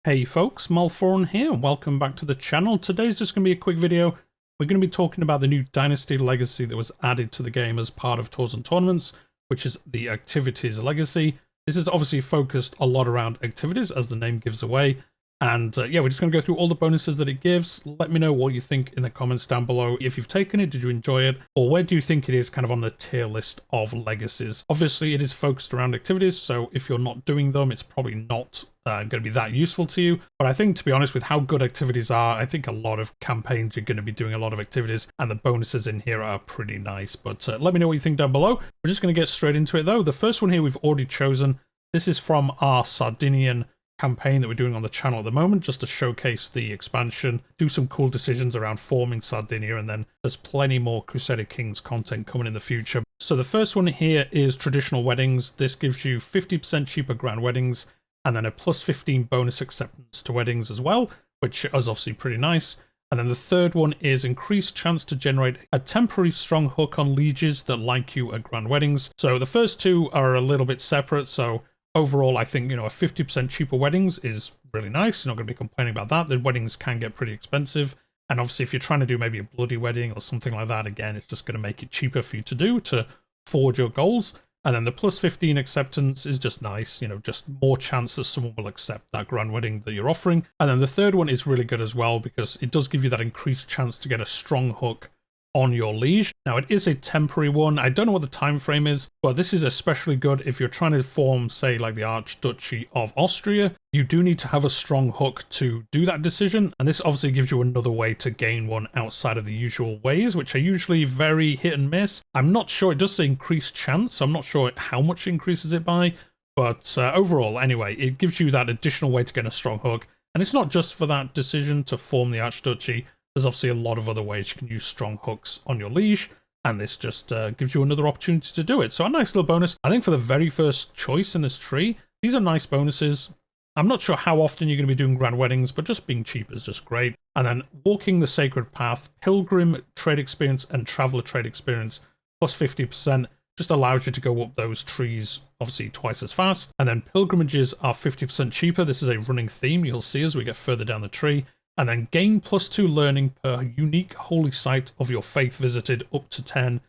Hey folks, Malforian here, and welcome back to the channel. Today's just going to be a quick video. We're going to be talking about the new Dynasty Legacy that was added to the game as part of Tours and Tournaments, which is the Activities Legacy. This is obviously focused a lot around activities, as the name gives away. And yeah, we're just going to go through all the bonuses that it gives. Let me know what you think in the comments down below. If you've taken it, did you enjoy it? Or where do you think it is kind of on the tier list of legacies? Obviously, it is focused around activities, so if you're not doing them, it's probably not going to be that useful to you. But I think, to be honest, with how good activities are, I think a lot of campaigns are going to be doing a lot of activities, and the bonuses in here are pretty nice. But let me know what you think down below. We're just going to get straight into it, though. The first one here we've already chosen. This is from our Sardinian campaign that we're doing on the channel at the moment, just to showcase the expansion, do some cool decisions around forming Sardinia, and then there's plenty more Crusader Kings content coming in the future. So the first one here is traditional weddings. This gives you 50% cheaper grand weddings, and then a plus 15 bonus acceptance to weddings as well, which is obviously pretty nice. And then the third one is increased chance to generate a temporary strong hook on lieges that like you at grand weddings. So the first two are a little bit separate, so overall, I think, a 50% cheaper weddings is really nice. You're not going to be complaining about that. The weddings can get pretty expensive. And obviously, if you're trying to do maybe a bloody wedding or something like that, again, it's just going to make it cheaper for you to do to forward your goals. And then the plus 15 acceptance is just nice, just more chance that someone will accept that grand wedding that you're offering. And then the third one is really good as well because it does give you that increased chance to get a strong hook on your liege. Now, it is a temporary one. I don't know what the time frame is, but this is especially good if you're trying to form, say, like the Archduchy of Austria. You do need to have a strong hook to do that decision, and this obviously gives you another way to gain one outside of the usual ways, which are usually very hit and miss. I'm not sure. It does say increased chance. I'm not sure how much it increases it by, but overall, anyway, it gives you that additional way to get a strong hook. And it's not just for that decision to form the Archduchy. There's obviously a lot of other ways you can use strong hooks on your liege, and this just gives you another opportunity to do it. So a nice little bonus. I think for the very first choice in this tree, these are nice bonuses. I'm not sure how often you're going to be doing grand weddings, but just being cheap is just great. And then walking the sacred path, pilgrim trade experience and traveler trade experience plus 50% just allows you to go up those trees obviously twice as fast. And then pilgrimages are 50% cheaper. This is a running theme you'll see as we get further down the tree. And then gain +2 learning per unique holy site of your faith visited up to 10.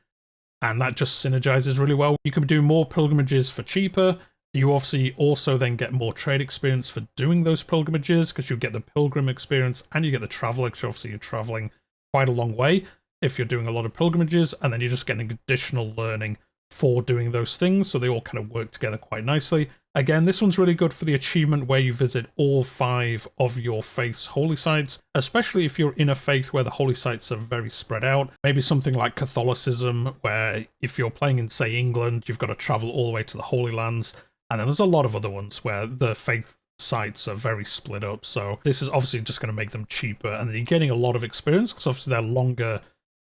And that just synergizes really well. You can do more pilgrimages for cheaper. You obviously also then get more trade experience for doing those pilgrimages because you get the pilgrim experience and you get the traveler, because obviously you're traveling quite a long way if you're doing a lot of pilgrimages. And then you're just getting additional learning for doing those things. So they all kind of work together quite nicely. Again, this one's really good for the achievement where you visit all 5 of your faith's holy sites, especially if you're in a faith where the holy sites are very spread out. Maybe something like Catholicism, where if you're playing in, say, England, you've got to travel all the way to the Holy Lands. And then there's a lot of other ones where the faith sites are very split up. So this is obviously just going to make them cheaper. And then you're getting a lot of experience because obviously they're longer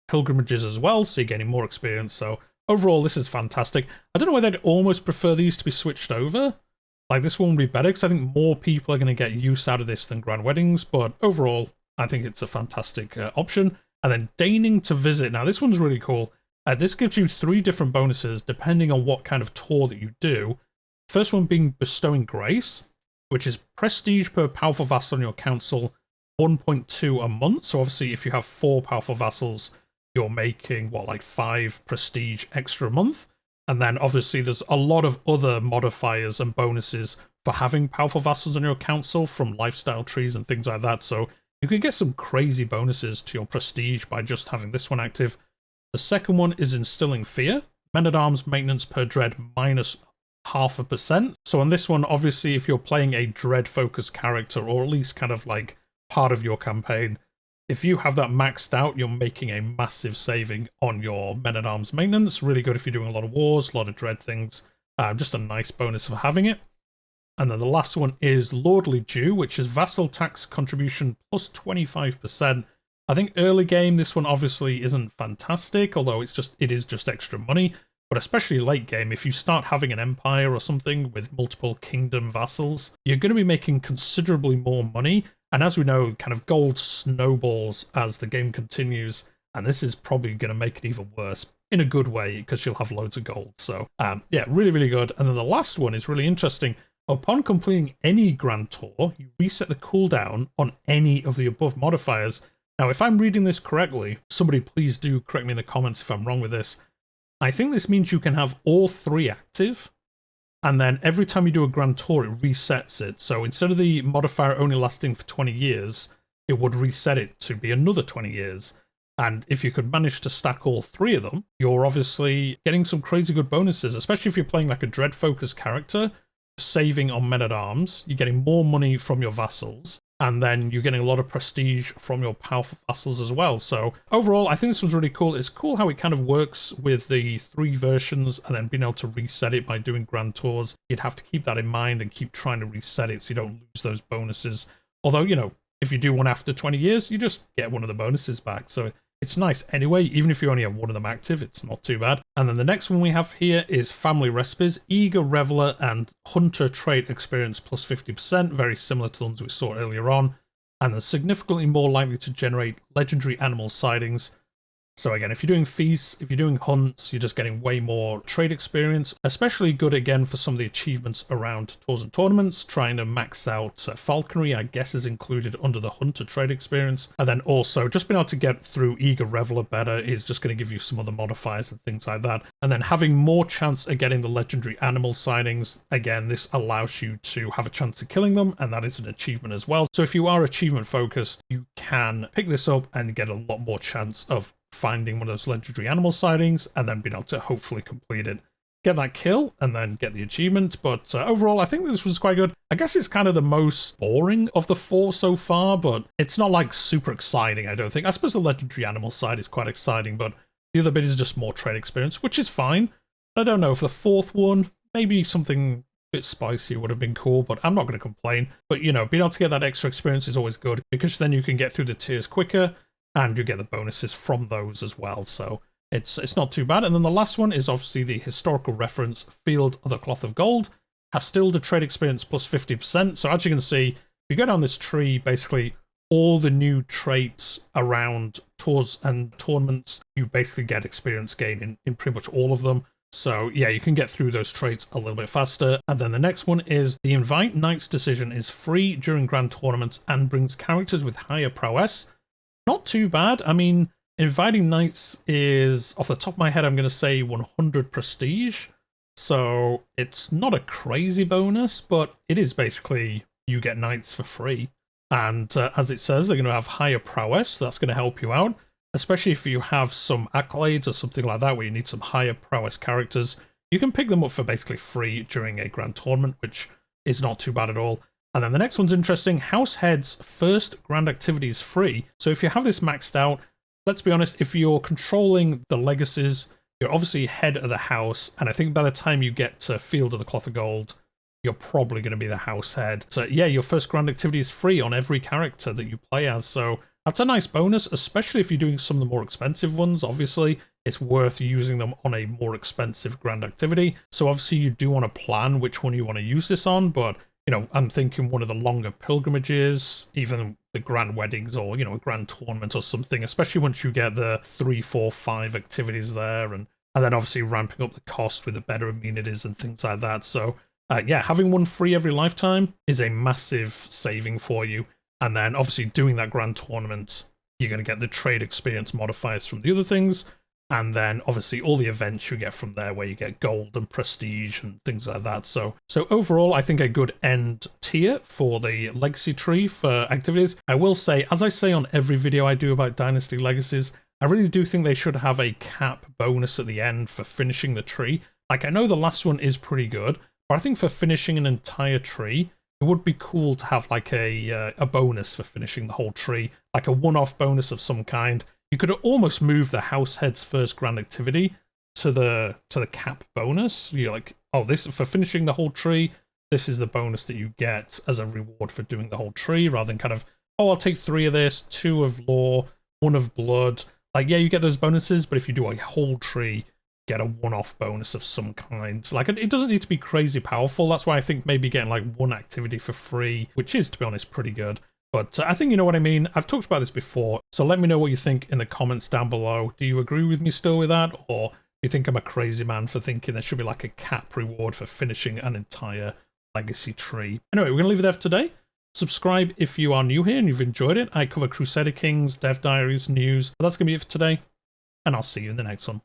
pilgrimages as well. So you're getting more experience. So overall, this is fantastic. I don't know whether I'd almost prefer these to be switched over. Like, this one would be better because I think more people are going to get use out of this than grand weddings. But overall, I think it's a fantastic option. And then deigning to visit. Now, this one's really cool. This gives you 3 different bonuses depending on what kind of tour that you do. First one being bestowing grace, which is prestige per powerful vassal on your council, 1.2 a month. So obviously, if you have 4 powerful vassals, you're making, like 5 prestige extra a month. And then obviously there's a lot of other modifiers and bonuses for having powerful vassals on your council from lifestyle trees and things like that. So you can get some crazy bonuses to your prestige by just having this one active. The second one is instilling fear. Men-at-arms maintenance per dread minus 0.5%. So on this one, obviously, if you're playing a dread-focused character, or at least kind of like part of your campaign, if you have that maxed out, you're making a massive saving on your men-at-arms maintenance. Really good if you're doing a lot of wars, a lot of dread things. Just a nice bonus for having it. And then the last one is Lordly Due, which is vassal tax contribution plus 25%. I think early game, this one obviously isn't fantastic, although it is just extra money. But especially late game, if you start having an empire or something with multiple kingdom vassals, you're going to be making considerably more money. And as we know, kind of gold snowballs as the game continues, and this is probably going to make it even worse in a good way because you'll have loads of gold. So yeah, really, really good. And then the last one is really interesting. Upon completing any Grand Tour, you reset the cooldown on any of the above modifiers. Now, if I'm reading this correctly, somebody please do correct me in the comments if I'm wrong with this. I think this means you can have all three active, and then every time you do a Grand Tour, it resets it. So instead of the modifier only lasting for 20 years, it would reset it to be another 20 years. And if you could manage to stack all three of them, you're obviously getting some crazy good bonuses, especially if you're playing like a Dread-focused character, saving on men-at-arms, you're getting more money from your vassals, and then you're getting a lot of prestige from your powerful vassals as well. So overall, I think this one's really cool. It's cool how it kind of works with the three versions and then being able to reset it by doing Grand Tours. You'd have to keep that in mind and keep trying to reset it so you don't lose those bonuses. Although, you know, if you do one after 20 years, you just get one of the bonuses back. So it's nice anyway, even if you only have one of them active, it's not too bad. And then the next one we have here is Family Recipes, Eager Reveler and Hunter Trait Experience plus 50%, very similar to the ones we saw earlier on, and they're significantly more likely to generate legendary animal sightings. So again, if you're doing feasts, if you're doing hunts, you're just getting way more trade experience, especially good again for some of the achievements around tours and tournaments, trying to max out falconry, I guess is included under the hunter trade experience. And then also just being able to get through Eager Reveler better is just going to give you some other modifiers and things like that. And then having more chance of getting the legendary animal sightings, again, this allows you to have a chance of killing them, and that is an achievement as well. So if you are achievement focused, you can pick this up and get a lot more chance of finding one of those legendary animal sightings and then being able to hopefully complete it, get that kill, and then get the achievement. But overall, I think this was quite good. I guess it's kind of the most boring of the four so far, but it's not like super exciting, I don't think. I suppose the legendary animal side is quite exciting, but the other bit is just more trade experience, which is fine. I don't know, for the fourth one, maybe something a bit spicier would have been cool, but I'm not going to complain. But, you know, being able to get that extra experience is always good, because then you can get through the tiers quicker, and you get the bonuses from those as well, so it's not too bad. And then the last one is obviously the historical reference, Field of the Cloth of Gold. Hastilled trade experience plus 50%, so as you can see, if you go down this tree, basically all the new traits around tours and tournaments, you basically get experience gain in pretty much all of them. So yeah, you can get through those traits a little bit faster. And then the next one is the Invite Knight's Decision is free during grand tournaments and brings characters with higher prowess. Not too bad. I mean, inviting knights is, off the top of my head, I'm going to say 100 prestige. So it's not a crazy bonus, but it is basically you get knights for free. And as it says, they're going to have higher prowess. So that's going to help you out, especially if you have some accolades or something like that where you need some higher prowess characters. You can pick them up for basically free during a grand tournament, which is not too bad at all. And then the next one's interesting. Househead's first grand activity is free. So if you have this maxed out, let's be honest, if you're controlling the legacies, you're obviously head of the house. And I think by the time you get to Field of the Cloth of Gold, you're probably going to be the house head. So yeah, your first grand activity is free on every character that you play as. So that's a nice bonus, especially if you're doing some of the more expensive ones. Obviously, it's worth using them on a more expensive grand activity. So obviously you do want to plan which one you want to use this on, but you know, I'm thinking one of the longer pilgrimages, even the grand weddings or, you know, a grand tournament or something, especially once you get the 3, 4, 5 activities there, and then obviously ramping up the cost with the better amenities and things like that. So yeah, having one free every lifetime is a massive saving for you. And then obviously doing that grand tournament, you're going to get the trade experience modifiers from the other things. And then obviously all the events you get from there where you get gold and prestige and things like that. So overall, I think a good end tier for the legacy tree for activities. I will say, as I say on every video I do about Dynasty Legacies, I really do think they should have a cap bonus at the end for finishing the tree. Like, I know the last one is pretty good, but I think for finishing an entire tree, it would be cool to have like a bonus for finishing the whole tree, like a one-off bonus of some kind. You could almost move the househead's first grand activity to the cap bonus. You're like, oh, this for finishing the whole tree, this is the bonus that you get as a reward for doing the whole tree, rather than kind of, oh, I'll take 3 of this, 2 of lore, 1 of blood. Like, yeah, you get those bonuses, but if you do a whole tree, get a one-off bonus of some kind. Like, it doesn't need to be crazy powerful. That's why I think maybe getting like 1 activity for free, which is, to be honest, pretty good. But I think you know what I mean. I've talked about this before, so let me know what you think in the comments down below. Do you agree with me still with that, or do you think I'm a crazy man for thinking there should be like a cap reward for finishing an entire legacy tree. Anyway, we're going to leave it there for today. Subscribe if you are new here and you've enjoyed it. I cover Crusader Kings, Dev Diaries, news. But that's going to be it for today, and I'll see you in the next one.